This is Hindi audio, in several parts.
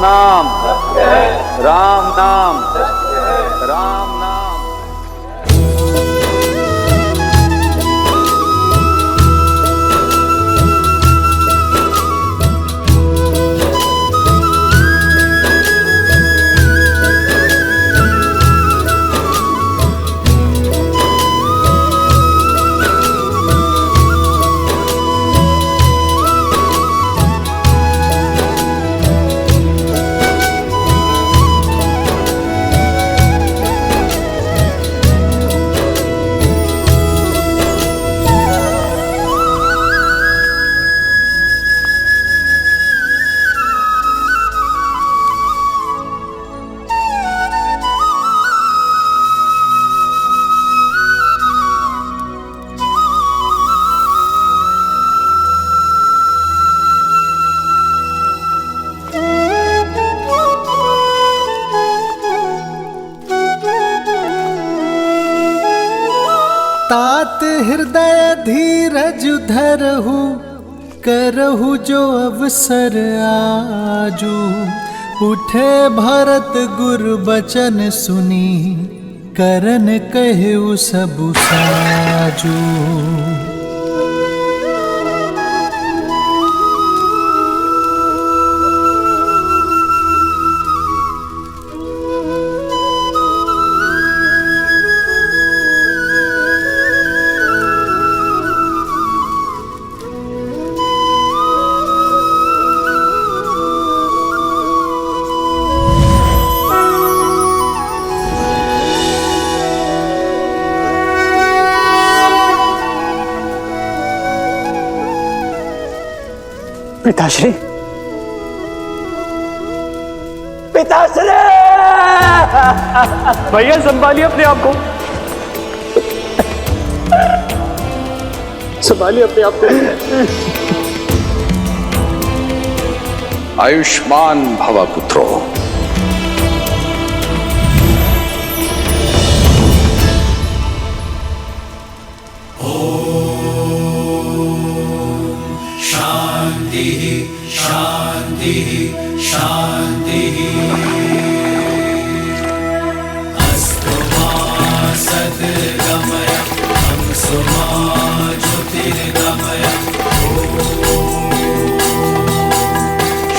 नाम, राम नाम, राम नाम। तात हृदय धीरज धरहु, करहु जो अवसर आजू। उठे भरत गुर बचन सुनी, करन कहु सबु साजू। पिताश्री, पिताश्री! भैया संभालिए अपने आप को, संभालिए अपने आप को। आयुष्मान भव पुत्रो। शांति शांति अस्तु मा सद्गमय हंसो मा ज्योतिर्गमय।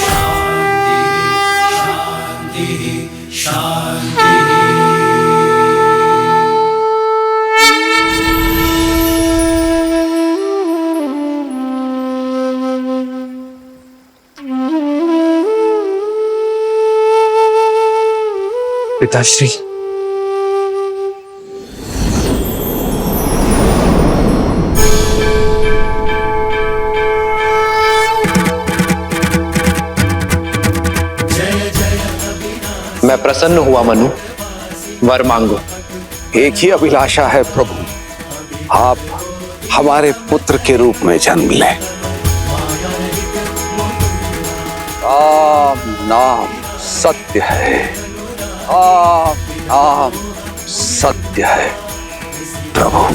शांति शांति पिताश्री, मैं प्रसन्न हुआ मनु, वर मांगो। एक ही अभिलाषा है प्रभु, आप हमारे पुत्र के रूप में जन्म लें। राम नाम सत्य है, राम नाम सत्य है प्रभु।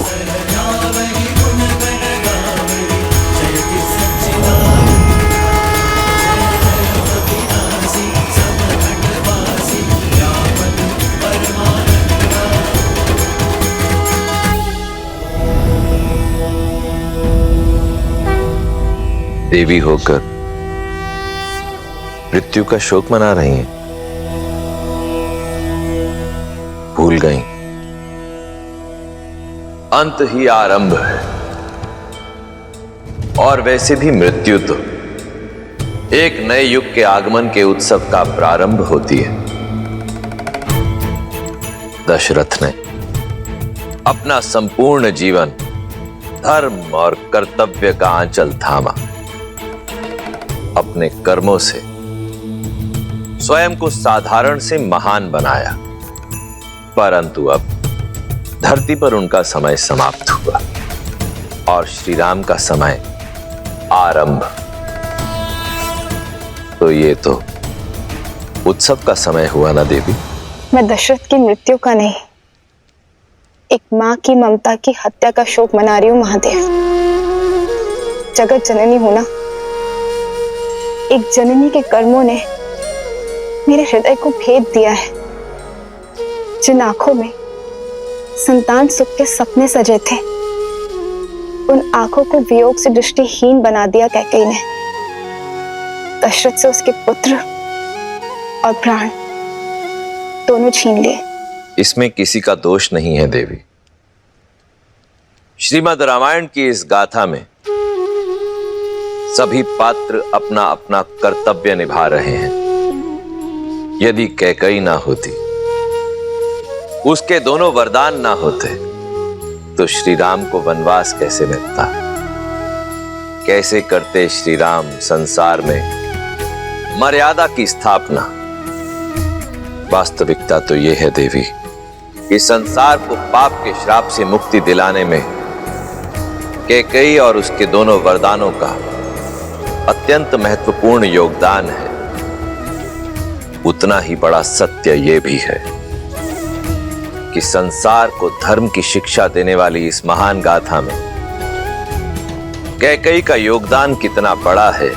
देवी होकर मृत्यु का शोक मना रही हैं। भूल गई अंत ही आरंभ है, और वैसे भी मृत्यु तो एक नए युग के आगमन के उत्सव का प्रारंभ होती है। दशरथ ने अपना संपूर्ण जीवन धर्म और कर्तव्य का आंचल थामा, अपने कर्मों से स्वयं को साधारण से महान बनाया, परंतु अब धरती पर उनका समय समाप्त हुआ और श्री राम का समय आरंभ। तो ये तो उत्सव का समय हुआ ना देवी? मैं दशरथ की मृत्यु का नहीं, एक मां की ममता की हत्या का शोक मना रही हूं महादेव। जगत जननी हूं ना, एक जननी के कर्मों ने मेरे हृदय को भेद दिया है। जिन आंखों में संतान सुख के सपने सजे थे, उन आंखों को वियोग से दृष्टिहीन बना दिया कैकेयी ने। दशरथ से उसके पुत्र और प्राण दोनों छीन लिए। इसमें किसी का दोष नहीं है देवी। श्रीमद् रामायण की इस गाथा में सभी पात्र अपना अपना कर्तव्य निभा रहे हैं। यदि कैकेयी ना होती, उसके दोनों वरदान ना होते, तो श्री राम को वनवास कैसे मिलता? कैसे करते श्री राम संसार में मर्यादा की स्थापना? वास्तविकता तो यह है देवी कि संसार को पाप के श्राप से मुक्ति दिलाने में कैकेयी और उसके दोनों वरदानों का अत्यंत महत्वपूर्ण योगदान है। उतना ही बड़ा सत्य यह भी है कि संसार को धर्म की शिक्षा देने वाली इस महान गाथा में कैकेयी का योगदान कितना बड़ा है,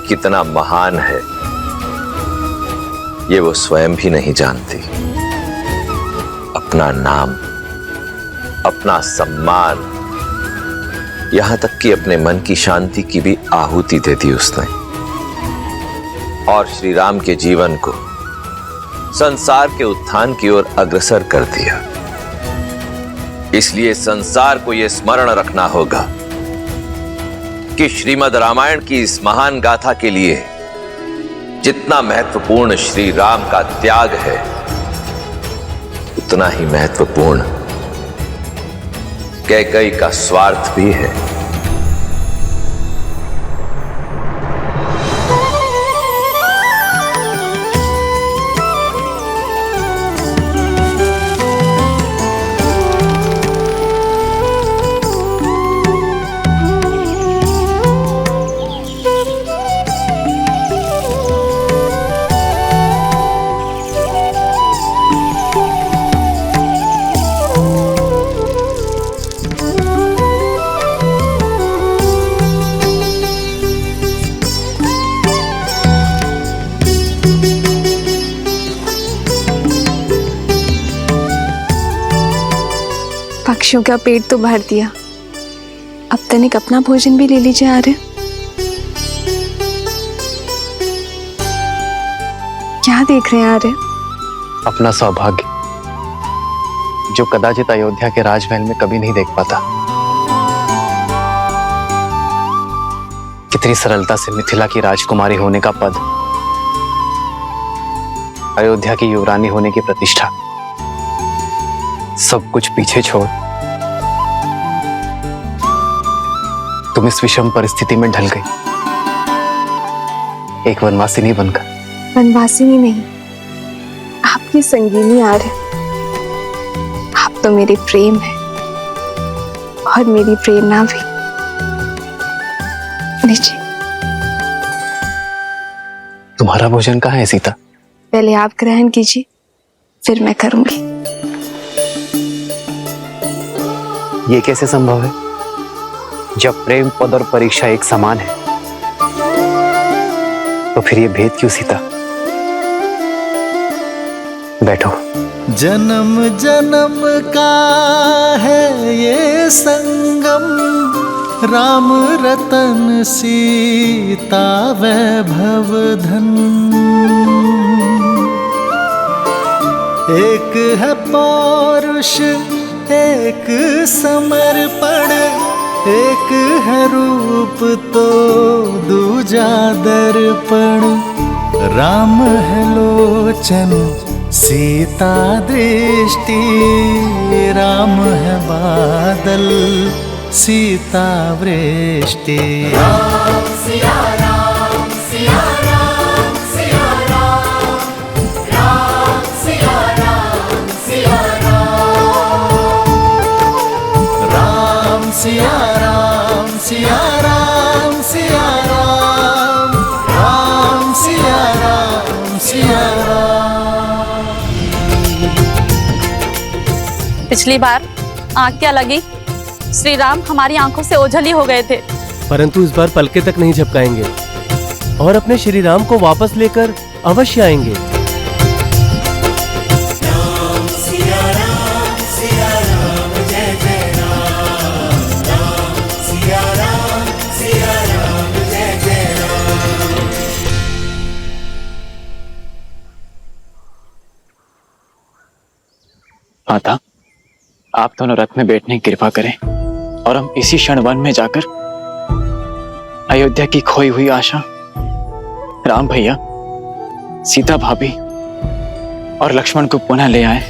कितना महान है, ये वो स्वयं भी नहीं जानती। अपना नाम, अपना सम्मान, यहां तक कि अपने मन की शांति की भी आहुति दे दी उसने, और श्री राम के जीवन को संसार के उत्थान की ओर अग्रसर कर दिया। इसलिए संसार को यह स्मरण रखना होगा कि श्रीमद् रामायण की इस महान गाथा के लिए जितना महत्वपूर्ण श्री राम का त्याग है, उतना ही महत्वपूर्ण कैकेयी का स्वार्थ भी है। पक्षियों का पेट तो भर दिया, अब तनिक अपना भोजन भी ले लीजिए आर्य। क्या देख रहे हैं आर्य? अपना सौभाग्य, जो कदाचित अयोध्या के राजमहल में कभी नहीं देख पाता। कितनी सरलता से मिथिला की राजकुमारी होने का पद, अयोध्या की युवरानी होने की प्रतिष्ठा, सब कुछ पीछे छोड़ तुम इस विषम परिस्थिति में ढल गई, एक वनवासिनी बनकर। वनवासिनी नहीं, आपकी संगीनी आर्य। आप तो मेरे प्रेम है और मेरी प्रेरणा भी। लीजिए। तुम्हारा भोजन कहाँ है सीता? पहले आप ग्रहण कीजिए, फिर मैं करूंगी। ये कैसे संभव है जब प्रेम, पद और परीक्षा एक समान है? तो फिर ये भेद क्यों सीता? बैठो। जन्म जन्म का है ये संगम, राम रतन सीता वैभव धन। एक है पौरुष, एक समर्पण, एक है रूप तो दूजा दर्पण। राम है लोचन, सीता दृष्टि, राम है बादल, सीता वृष्टि। राम सिया राम, सिया राम, सिया राम, राम सिया राम, सिया राम, राम सिया राम, सिया राम, सिया राम, राम सिया राम, सिया राम। पिछली बार आंख क्या लगी, श्री राम हमारी आंखों से ओझल ही हो गए थे। परंतु इस बार पलके तक नहीं झपकाएंगे और अपने श्री राम को वापस लेकर अवश्य आएंगे। माता, आप दोनों रथ में बैठने की कृपा करें और हम इसी क्षण वन में जाकर अयोध्या की खोई हुई आशा, राम भैया, सीता भाभी और लक्ष्मण को पुनः ले आए।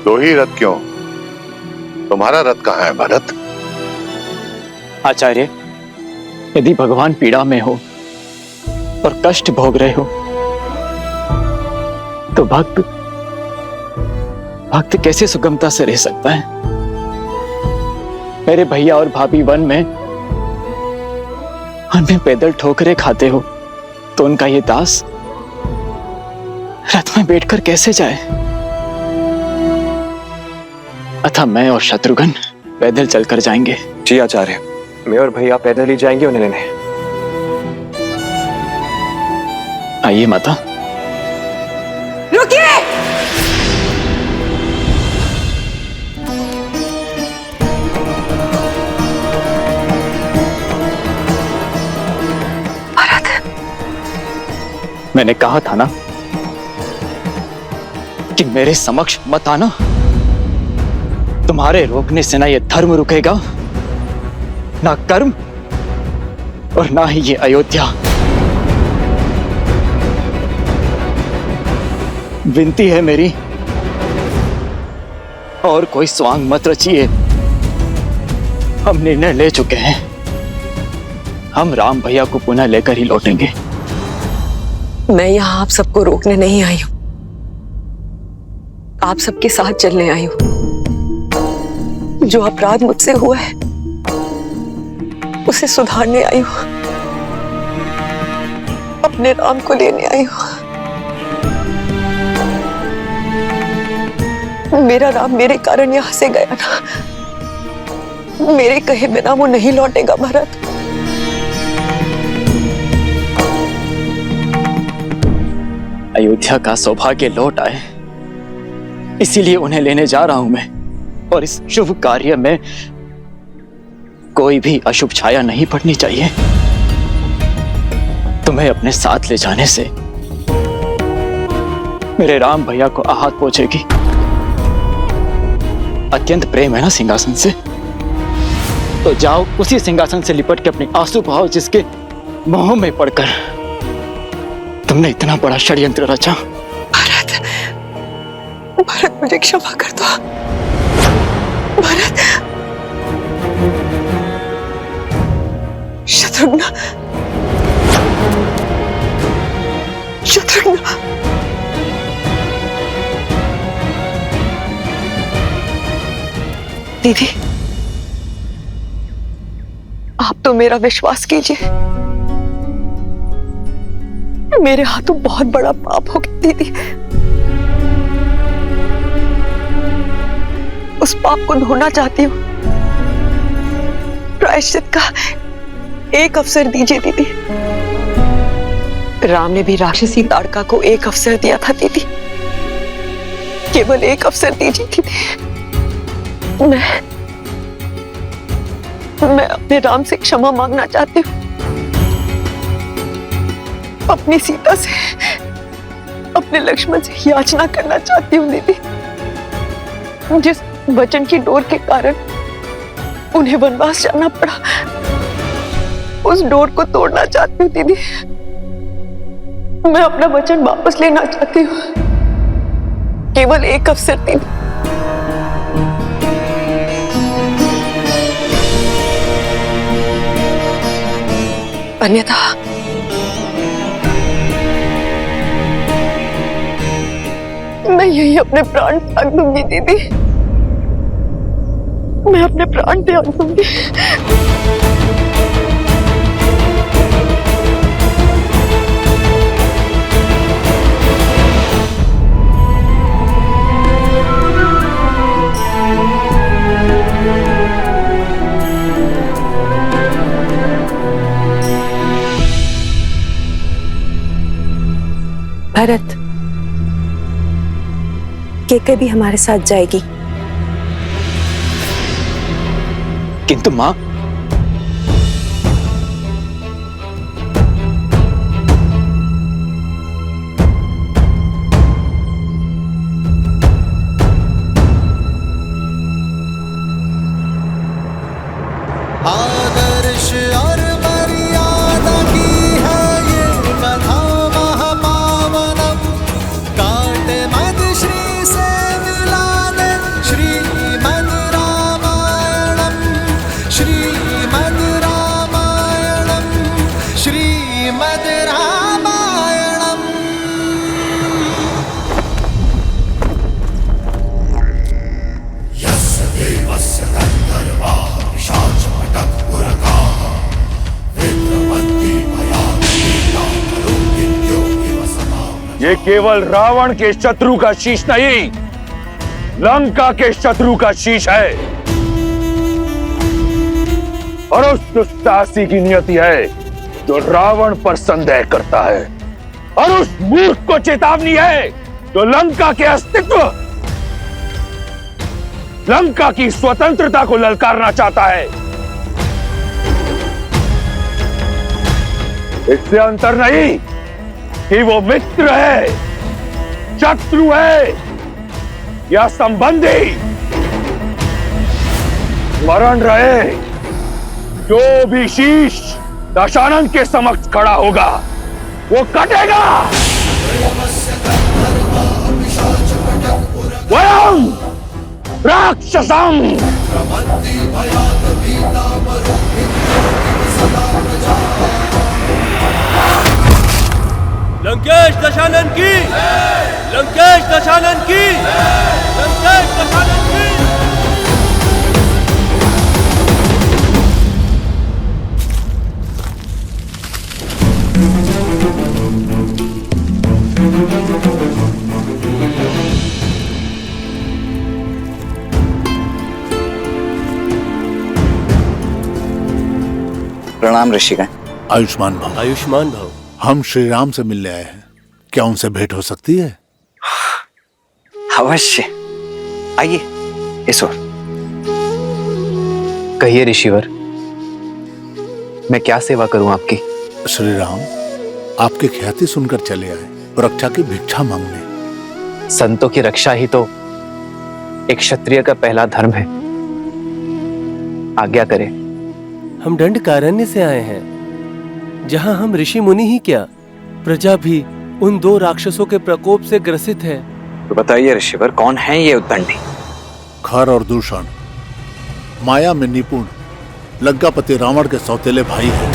दो ही रथ क्यों? तुम्हारा रथ कहाँ है भरत? आचार्य, यदि भगवान पीड़ा में हो और कष्ट भोग रहे हो तो भक्त कैसे सुगमता से रह सकता है? मेरे भैया और भाभी वन में पैदल ठोकरे खाते हो तो उनका ये दास रथ में बैठकर कैसे जाए? अतः मैं और शत्रुघ्न पैदल चलकर जाएंगे। जी आचार्य, मैं और भैया पैदल ही जाएंगे उन्हें लेने। आइए माता। रुकिए! मैंने कहा था ना कि मेरे समक्ष मत आना। तुम्हारे रोकने से ना ये धर्म रुकेगा, ना कर्म, और ना ही ये अयोध्या। विनती है मेरी, और कोई स्वांग मत रचिए। हम निर्णय ले चुके हैं, हम राम भैया को पुनः लेकर ही लौटेंगे। मैं यहाँ आप सबको रोकने नहीं आई हूं, आप सबके साथ चलने आई हूं। जो अपराध मुझसे हुआ है उसे सुधारने आई हूं, अपने राम को लेने आई हूं। मेरा राम मेरे कारण यहां से गया ना, मेरे कहे बिना वो नहीं लौटेगा भरत। अयोध्या का सौभाग्य लौट आए, इसीलिए उन्हें लेने जा रहा हूं मैं। और इस शुभ कार्य में कोई भी अशुभ छाया नहीं पड़नी चाहिए। तुम्हें अपने साथ ले जाने से मेरे राम भैया को आहत पहुंचेगी। अत्यंत प्रेम है ना सिंहासन से, तो जाओ उसी सिंहासन से लिपट के अपने आंसू बहाओ जिसके मोह में पड़कर तुमने इतना बड़ा षड्यंत्र रचा। भरत, भरत मुझे क्षमा कर दो। भरत, शत्रुघ्न, शत्रुघ्न, दीदी, आप तो मेरा विश्वास कीजिए, मेरे हाथों बहुत बड़ा पाप हो गया दीदी। उस पाप को धोना चाहती हूँ। प्रायश्चित का एक अवसर दीजिए दीदी। राम ने भी राक्षसी ताड़का को एक अवसर दिया था दीदी, केवल एक अवसर दीजिए दीदी। मैं अपने राम से क्षमा मांगना चाहती हूँ, अपनी सीता से, अपने लक्ष्मण से याचना करना चाहती हूँ दीदी। जिस वचन की डोर के कारण उन्हें वनवास जाना पड़ा, उस डोर को तोड़ना चाहती हूँ दीदी। मैं अपना वचन वापस लेना चाहती हूँ, केवल एक अवसर दीदी। अन्यथा मैं यही अपने प्राण त्याग दूंगी दीदी, मैं अपने प्राण त्याग दूंगी। भरत, केके भी हमारे साथ जाएगी। किंतु माँ, आदर्श और मर्यादा की है ये कथा महापावनम, काटे मद श्री से मिला दे श्रीमद् रामायणम, श्रीमद् रामायणम, श्रीमद् रामायणम। यस्य देवस्य तद्धर्वाः ये केवल रावण के शत्रु का शीश नहीं, लंका के शत्रु का शीश है। और उस दुस्साहसी की नियति है जो रावण पर संदेह करता है, और उस मूर्ख को चेतावनी है जो लंका के अस्तित्व, लंका की स्वतंत्रता को ललकारना चाहता है। इससे अंतर नहीं कि वो मित्र है, शत्रु है या संबंधी। स्मरण रहे, जो भी शीश दशानन के समक्ष खड़ा होगा वो कटेगा। वयम राक्षसम। लंकेश दशानन की, लंकेश दशानन की, लंकेश दशानन की। प्रणाम ऋषिगण। आयुष्मान भव। आयुष्मान भव। हम श्री राम से मिलने आए हैं, क्या उनसे भेंट हो सकती है? अवश्य, आइए इस ओर। कहिए ऋषिवर, मैं क्या सेवा करूं आपकी? श्री राम आपकी ख्याति सुनकर चले आए, रक्षा की भिक्षा मांगने। संतों की रक्षा ही तो एक क्षत्रिय का पहला धर्म है। आज्ञा करें। हम दंडकारण्य से आए हैं, जहां हम ऋषि मुनि ही क्या, प्रजा भी उन दो राक्षसों के प्रकोप से ग्रसित है। तो बताइए ऋषिवर, कौन है ये उद्दंडी? खर और दूषण, माया में निपुण लंकापति रावण के सौतेले भाई हैं।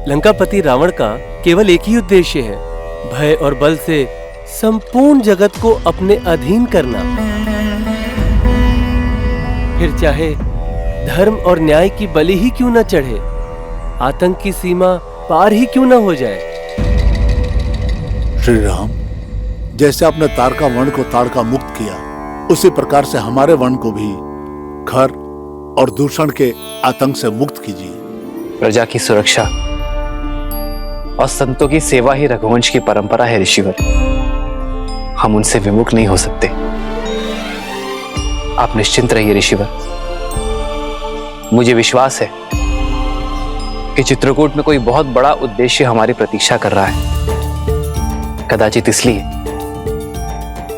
लंकापति रावण का केवल एक ही उद्देश्य है, भय और बल से संपूर्ण जगत को अपने अधीन करना। फिर चाहे धर्म और न्याय की बलि ही क्यों न चढ़े, आतंक की सीमा पार ही क्यों न हो जाए। श्री राम, जैसे आपने तारका वर्ण को ताड़का मुक्त किया, उसी प्रकार से हमारे वर्ण को भी खर और दूषण के आतंक से मुक्त कीजिए। प्रजा की सुरक्षा और संतों की सेवा ही रघुवंश की परंपरा है ऋषिवर। हम उनसे विमुख नहीं हो सकते। आप निश्चिंत रहिए ऋषिवर। मुझे विश्वास है कि चित्रकूट में कोई बहुत बड़ा उद्देश्य हमारी प्रतीक्षा कर रहा है। कदाचित इसलिए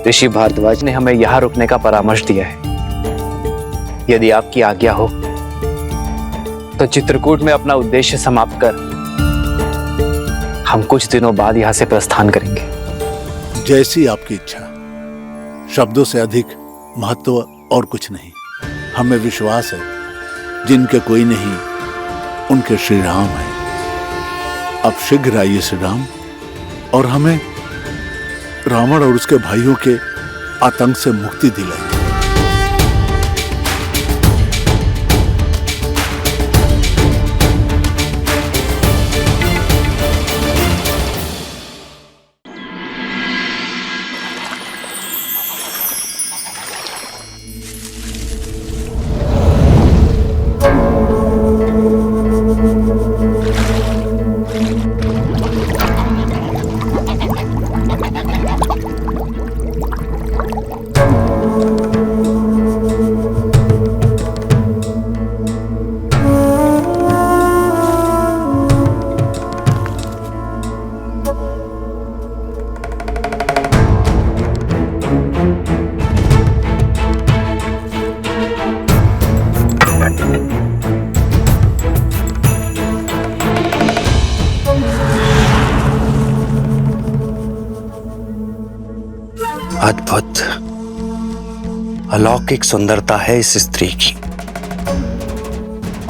ऋषि भारद्वाज ने हमें यहां रुकने का परामर्श दिया है। यदि आपकी आज्ञा हो तो चित्रकूट में अपना उद्देश्य समाप्त कर हम कुछ दिनों बाद यहां से प्रस्थान करेंगे। जैसी आपकी इच्छा। शब्दों से अधिक महत्व और कुछ नहीं। हमें विश्वास है, जिनके कोई नहीं उनके श्री राम है। अब शीघ्र आइए श्री राम, और हमें रावण और उसके भाइयों के आतंक से मुक्ति दिलाइए। अद्भुत अलौकिक सुंदरता है इस स्त्री की,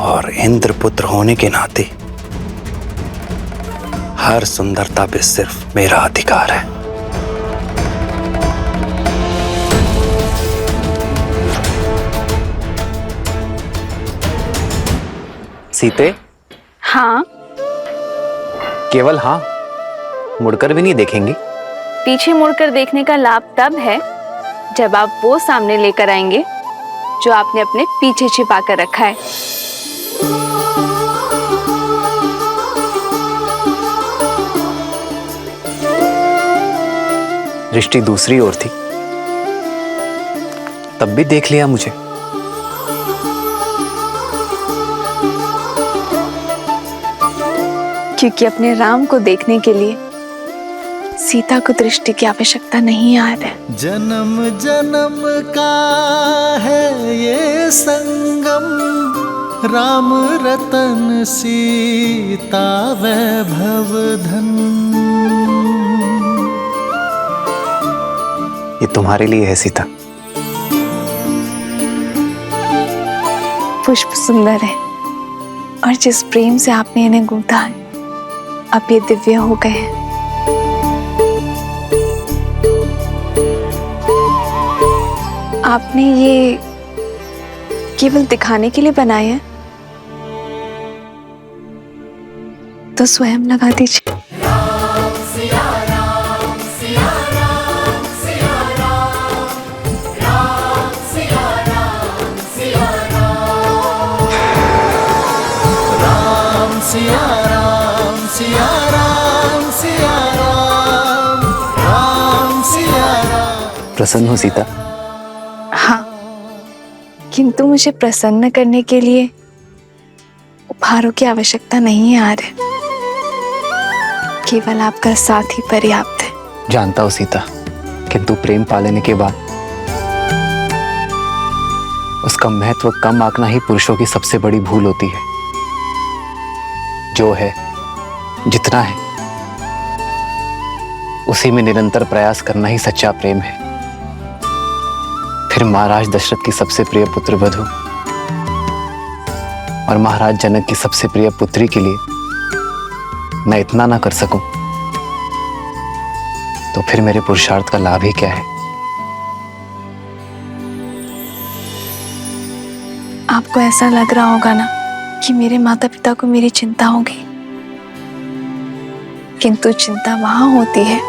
और इंद्रपुत्र होने के नाते हर सुंदरता पे सिर्फ मेरा अधिकार है। सीते, हाँ, केवल हाँ, मुड़कर भी नहीं देखेंगी? पीछे मुड़कर देखने का लाभ तब है जब आप वो सामने लेकर आएंगे जो आपने अपने पीछे छिपा कर रखा है। दृष्टि दूसरी ओर थी, तब भी देख लिया मुझे। क्योंकि अपने राम को देखने के लिए सीता को दृष्टि की आवश्यकता नहीं आ रहा है। जन्म जन्म का है ये संगम, राम रतन सीता वैभव धन। ये तुम्हारे लिए है सीता। पुष्प सुंदर है और जिस प्रेम से आपने इन्हें गूंथा है, अब ये दिव्य हो गए हैं। आपने ये केवल दिखाने के लिए बनाए हैं, तो स्वयं लगा दीजिए। प्रसन्न हो सीता? हाँ, किंतु मुझे प्रसन्न करने के लिए उपहारों की आवश्यकता नहीं है आर्य। केवल आपका साथ ही पर्याप्त है। जानता हूं सीता, किंतु प्रेम पा लेने के बाद उसका महत्व कम आंकना ही पुरुषों की सबसे बड़ी भूल होती है। जो है, जितना है, उसी में निरंतर प्रयास करना ही सच्चा प्रेम है। फिर महाराज दशरथ की सबसे प्रिय पुत्र वधु और महाराज जनक की सबसे प्रिय पुत्री के लिए मैं इतना ना कर सकूं, तो फिर मेरे पुरुषार्थ का लाभ ही क्या है? आपको ऐसा लग रहा होगा ना कि मेरे माता पिता को मेरी चिंता होगी, किंतु चिंता वहां होती है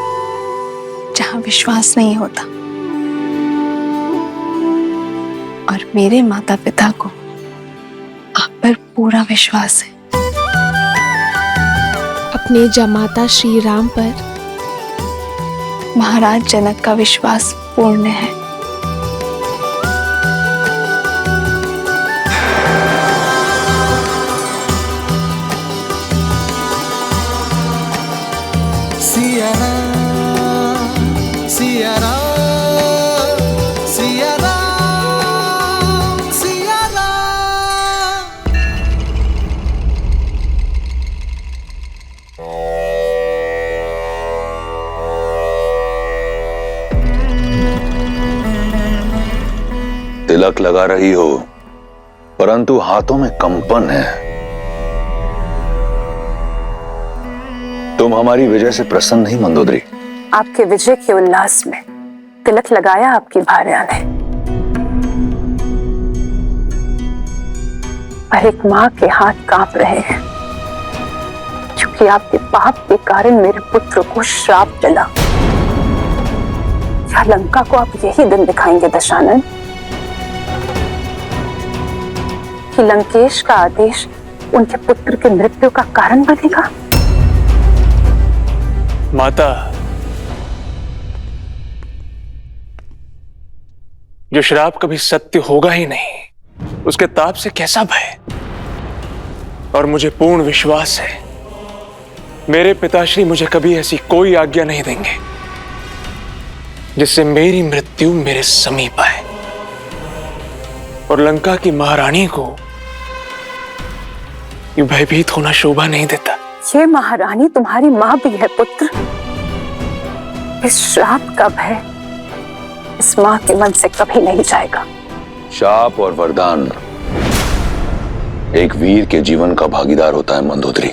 जहां विश्वास नहीं होता, और मेरे माता पिता को आप पर पूरा विश्वास है। अपने जमाता श्री राम पर महाराज जनक का विश्वास पूर्ण है। सिया राम, सिया राम, सिया राम, सिया राम। तिलक लगा रही हो, परंतु हाथों में कंपन है। तुम हमारी विजय से प्रसन्न नहीं मंदोदरी? आपके विजय के उल्लास में तिलक लगाया आपकी भार्या ने, पर एक मां के हाथ कांप रहे हैं, क्योंकि आपके पाप के कारण मेरे पुत्र को श्राप मिला। क्या लंका को आप यही दिन दिखाएंगे दशानन, कि लंकेश का आदेश उनके पुत्र के मृत्यु का कारण बनेगा? माता, जो श्राप कभी सत्य होगा ही नहीं, उसके ताप से कैसा भय? और मुझे पूर्ण विश्वास है मेरे पिताश्री मुझे कभी ऐसी कोई आज्ञा नहीं देंगे जिससे मेरी मृत्यु मेरे समीप आए और लंका की महारानी को यूं भयभीत होना शोभा नहीं देता। ये महारानी तुम्हारी मां भी है पुत्र। इस श्राप का भय इस मां के मन से कभी नहीं जाएगा। शाप और वरदान एक वीर के जीवन का भागीदार होता है मंदोदरी,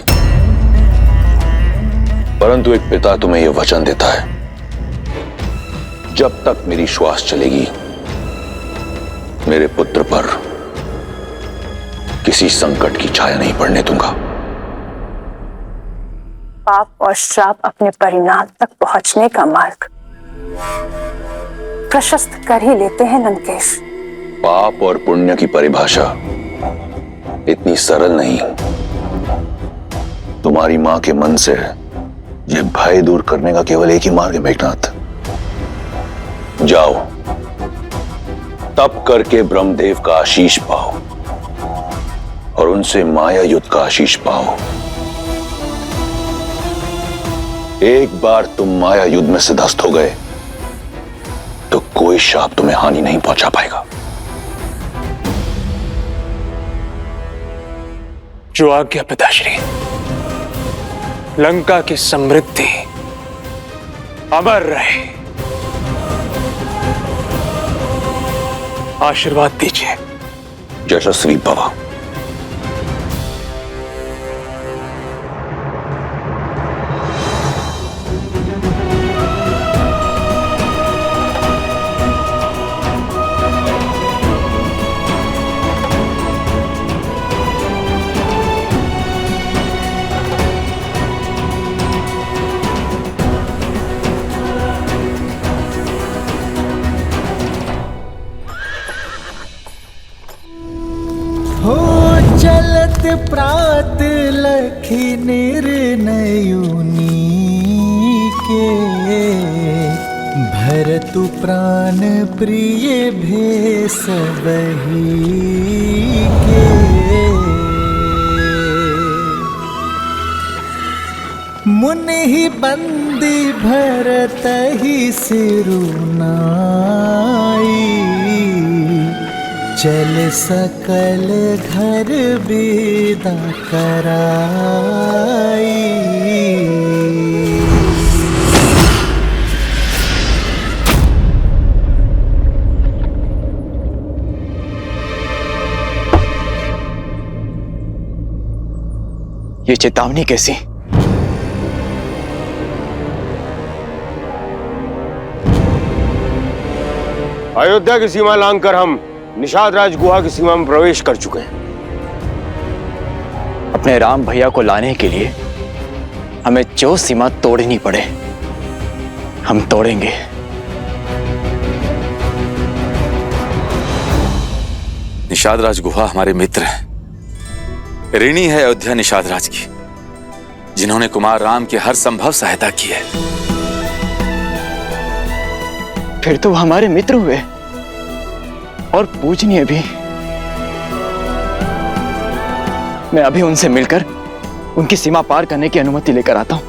परंतु एक पिता तुम्हें यह वचन देता है, जब तक मेरी श्वास चलेगी मेरे पुत्र पर किसी संकट की छाया नहीं पड़ने दूंगा। पाप और श्राप अपने परिणाम तक पहुंचने का मार्ग प्रशस्त कर ही लेते हैं लंकेश। पाप और पुण्य की परिभाषा इतनी सरल नहीं। तुम्हारी मां के मन से ये भय दूर करने का केवल एक ही मार्ग है मेघनाथ। जाओ, तप करके ब्रह्मदेव का आशीष पाओ और उनसे माया युद्ध का आशीष पाओ। एक बार तुम माया युद्ध में सिद्धस्त हो गए तो कोई शाप तुम्हें हानि नहीं पहुंचा पाएगा। जो आज्ञा पिताश्री। लंका की समृद्धि अमर रहे। आशीर्वाद दीजिए। यशस्वी भव। हो चलत प्रात लखी निर्णयुनी के, भरतु प्राण प्रिय भेष बही के। मुनि ही बंदी भरत ही सिरुनाई, चल सकल घर विदा कराई। ये चेतावनी कैसी? अयोध्या की सीमा लांघकर हम निषाद राज गुहा की सीमा में प्रवेश कर चुके हैं। अपने राम भैया को लाने के लिए हमें जो सीमा तोड़नी पड़े हम तोड़ेंगे। निषाद राज गुहा हमारे मित्र हैं। ऋणी है अयोध्या निषाद राज की, जिन्होंने कुमार राम की हर संभव सहायता की है। फिर तो वो हमारे मित्र हुए और पूजनीय भी। मैं अभी उनसे मिलकर उनकी सीमा पार करने की अनुमति लेकर आता हूं।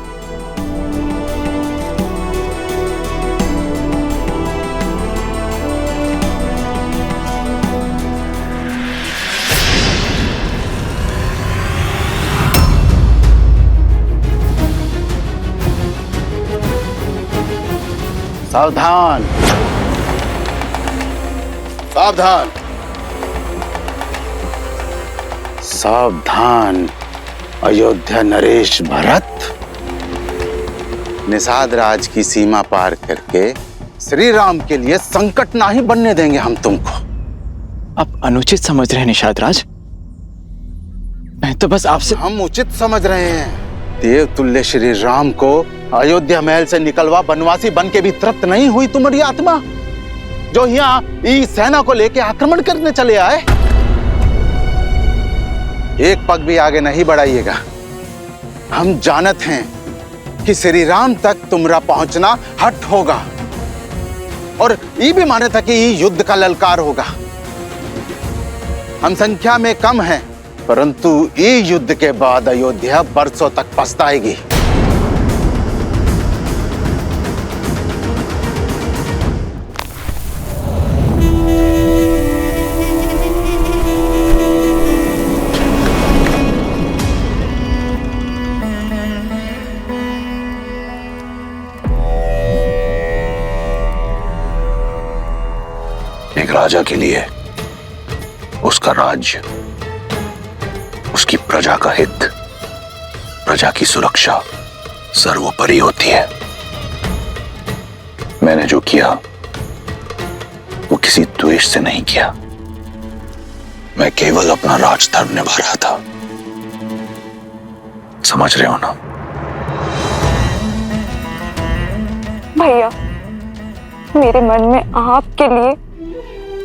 सावधान, सावधान, सावधान। अयोध्या नरेश भरत, निषाद राज की सीमा पार करके श्री राम के लिए संकट नहीं बनने देंगे हम तुमको। आप अनुचित समझ रहे हैं निषाद राज। मैं तो बस आपसे। हम उचित समझ रहे हैं। देव तुल्य श्री राम को अयोध्या महल से निकलवा वनवासी बन के भी तृप्त नहीं हुई तुम्हारी आत्मा, जो यहाँ ई सेना को लेके आक्रमण करने चले आए। एक पग भी आगे नहीं बढ़ाइएगा। हम जानत हैं कि श्री राम तक तुम्हारा पहुंचना हट होगा और ये भी माने था कि ये युद्ध का ललकार होगा। हम संख्या में कम हैं, परंतु ये युद्ध के बाद अयोध्या बरसों तक पछताएगी। एक राजा के लिए उसका राज्य, उसकी प्रजा का हित, प्रजा की सुरक्षा सर्वोपरि होती है। मैंने जो किया वो किसी द्वेष से नहीं किया, मैं केवल अपना राजधर्म निभा रहा था। समझ रहे हो ना? भैया, मेरे मन में आपके लिए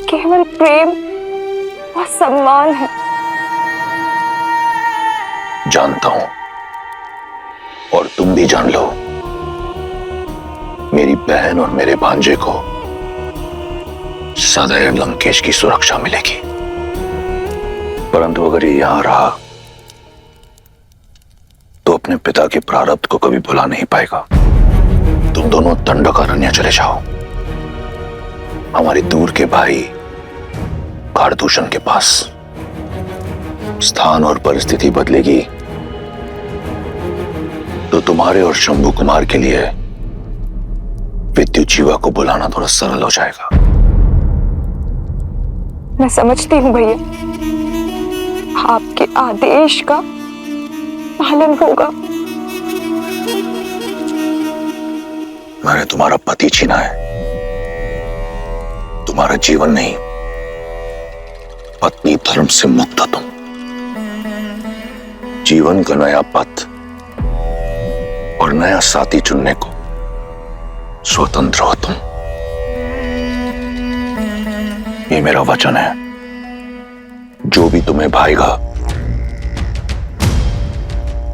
केवल प्रेम और सम्मान है। जानता हूं, और तुम भी जान लो, मेरी बहन और मेरे भांजे को सदैव लंकेश की सुरक्षा मिलेगी। परंतु अगर ये यहां रहा तो अपने पिता के प्रारब्ध को कभी भुला नहीं पाएगा। तुम दोनों दंडकारण्य चले जाओ, हमारे दूर के भाई कारदूषण के पास। स्थान और परिस्थिति बदलेगी तो तुम्हारे और शंभू कुमार के लिए विद्युत जीवा को बुलाना थोड़ा सरल हो जाएगा। मैं समझती हूँ भैया, आपके आदेश का पालन होगा। मैंने तुम्हारा पति छीना है, तुम्हारा जीवन नहीं। पत्नी धर्म से मुक्त हो तुम, जीवन का नया पथ और नया साथी चुनने को स्वतंत्र हो तुम। ये मेरा वचन है, जो भी तुम्हें भाएगा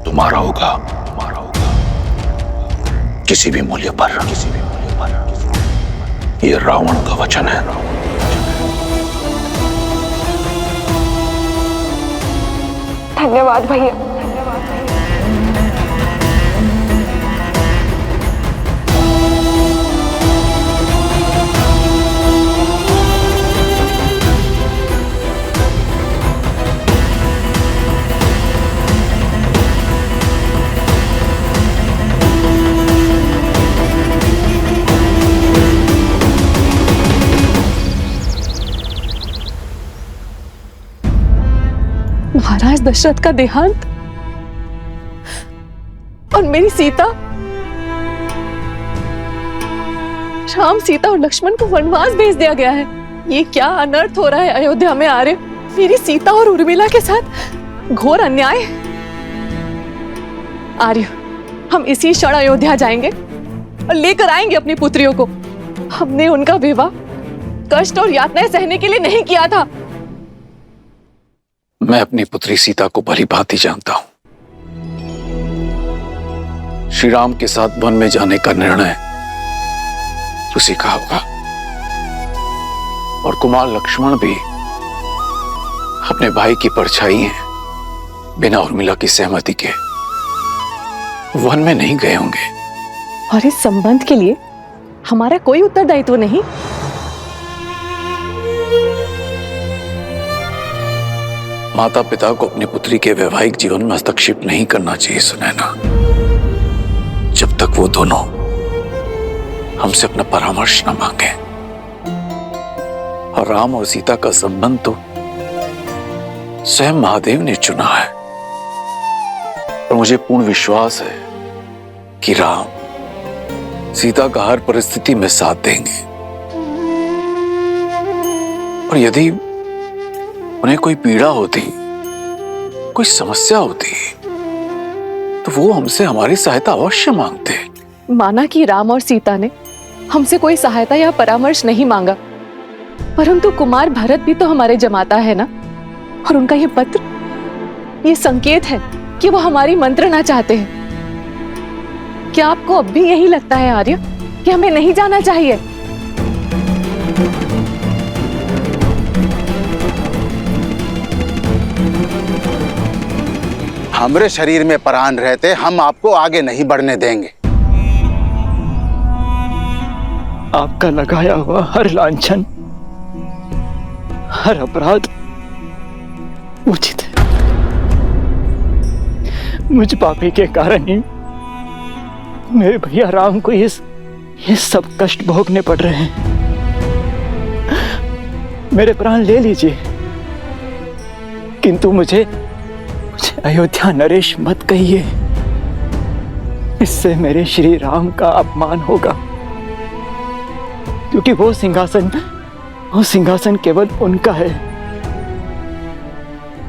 तुम्हारा होगा, किसी भी मूल्य पर। ये रावण का वचन है। धन्यवाद भैया। महाराज दशरथ का देहांत और मेरी सीता, राम, सीता और लक्ष्मण को वनवास भेज दिया गया है। ये क्या अनर्थ हो रहा है अयोध्या में आर्य? मेरी सीता और उर्मिला के साथ घोर अन्याय। आर्य, हम इसी क्षण अयोध्या जाएंगे और लेकर आएंगे अपनी पुत्रियों को। हमने उनका विवाह कष्ट और यातनाएं सहने के लिए नहीं किया था। मैं अपनी पुत्री सीता को भली भांति जानता हूं। श्री राम के साथ वन में जाने का निर्णय उसी का होगा, और कुमार लक्ष्मण भी अपने भाई की परछाई हैं, बिना उर्मिला की सहमति के वन में नहीं गए होंगे। और इस संबंध के लिए हमारा कोई उत्तरदायित्व नहीं। माता पिता को अपनी पुत्री के वैवाहिक जीवन में हस्तक्षेप नहीं करना चाहिए सुनैना, जब तक वो दोनों हमसे अपना परामर्श न मांगे। और राम और सीता का संबंध तो स्वयं महादेव ने चुना है, और मुझे पूर्ण विश्वास है कि राम सीता का हर परिस्थिति में साथ देंगे। और यदि उन्हें कोई पीड़ा होती, कोई समस्या होती, तो वो हमसे हमारी सहायता अवश्य मांगते। माना कि राम और सीता ने हमसे कोई सहायता या परामर्श नहीं मांगा, परंतु कुमार भरत भी तो हमारे जमाता है ना। और उनका ये पत्र, ये संकेत है कि वो हमारी मंत्रणा चाहते हैं। क्या आपको अब भी यही लगता है आर्य कि हमें नहीं जाना चाहिए? हमरे शरीर में प्राण रहते हम आपको आगे नहीं बढ़ने देंगे। आपका लगाया हुआ हर लांछन, हर अपराध उचित है। मुझ पापी के कारण ही मेरे भैया राम को ये सब कष्ट भोगने पड़ रहे हैं। मेरे प्राण ले लीजिए, किंतु मुझे अयोध्या नरेश मत कहिए। इससे मेरे श्री राम का अपमान होगा, क्योंकि वो सिंहासन केवल उनका है।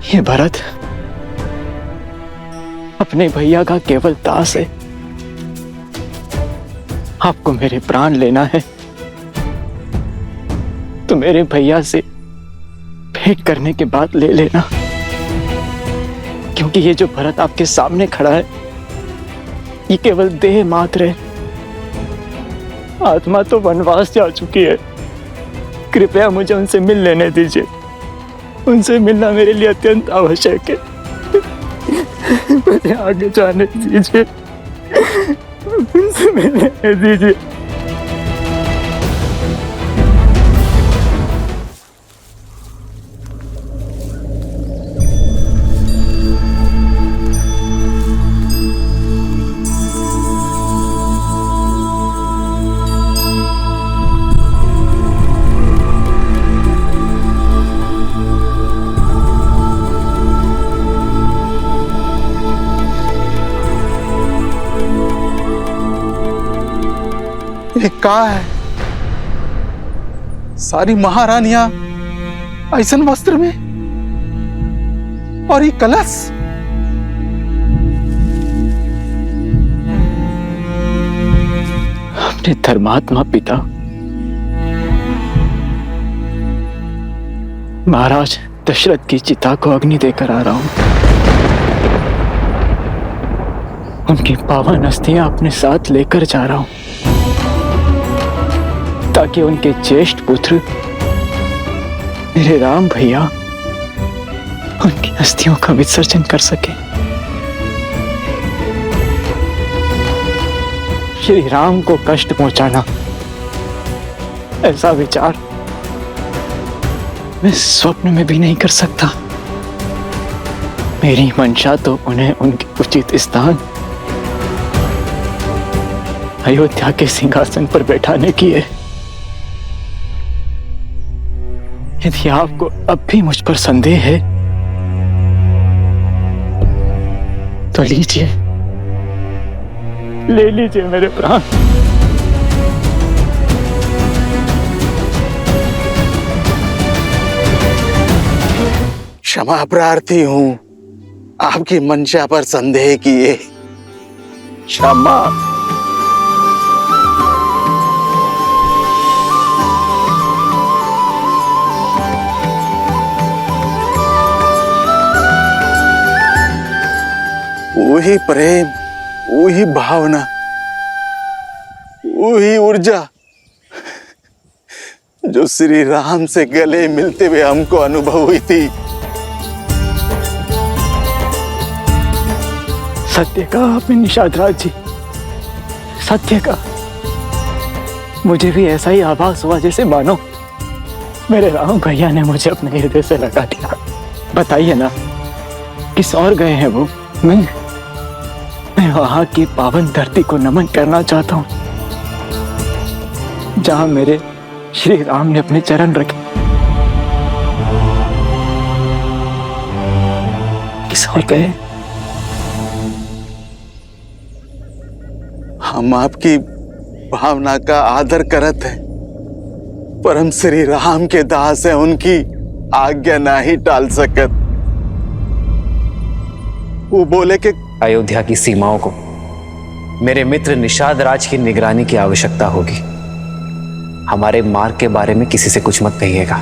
ये भरत अपने भैया का केवल दास है। आपको मेरे प्राण लेना है तो मेरे भैया से भेंट करने के बाद ले लेना, क्योंकि ये जो भरत आपके सामने खड़ा है ये केवल देह मात्र है। आत्मा तो वनवास जा चुकी है। कृपया मुझे उनसे मिल लेने दीजिए। उनसे मिलना मेरे लिए अत्यंत आवश्यक है। मुझे आगे जाने दीजिए, उनसे मिलने दीजिए। ये कहा है? सारी महारानियां ऐसन वस्त्र में, और ये कलश। अपने धर्मात्मा पिता महाराज दशरथ की चिता को अग्नि देकर आ रहा हूं। उनकी पावन अस्थियां अपने साथ लेकर जा रहा हूं, ताकि उनके ज्येष्ठ पुत्र मेरे राम भैया उनकी अस्थियों का विसर्जन कर सके। श्री राम को कष्ट पहुंचाना, ऐसा विचार मैं स्वप्न में भी नहीं कर सकता। मेरी मंशा तो उन्हें उनके उचित स्थान अयोध्या के सिंहासन पर बैठाने की है। यदि आपको अब भी मुझ पर संदेह है तो लीजिए, ले लीजिए मेरे प्राण। क्षमा प्रार्थी हूं आपकी मंशा पर संदेह किए। क्षमा। वही प्रेम, वही भावना, वही ऊर्जा जो श्री राम से गले मिलते हुए हमको अनुभव हुई थी। सत्य कहा आपने निषाद राज जी, सत्य का। मुझे भी ऐसा ही आभास हुआ जैसे मानो मेरे राम भैया ने मुझे अपने हृदय से लगा दिया। बताइए ना, किस और गए हैं वो? मैं वहां की पावन धरती को नमन करना चाहता हूं, जहां मेरे श्री राम ने अपने चरण रखे। किस और गए? हम आपकी भावना का आदर करत हैं, पर हम श्री राम के दास हैं, उनकी आज्ञा ना ही टाल सकत। वो बोले कि अयोध्या की सीमाओं को मेरे मित्र निषाद राज की निगरानी की आवश्यकता होगी। हमारे मार्ग के बारे में किसी से कुछ मत कहिएगा,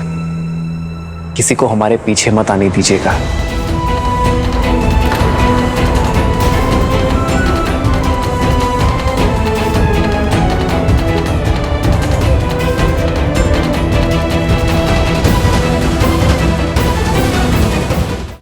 किसी को हमारे पीछे मत आने दीजिएगा।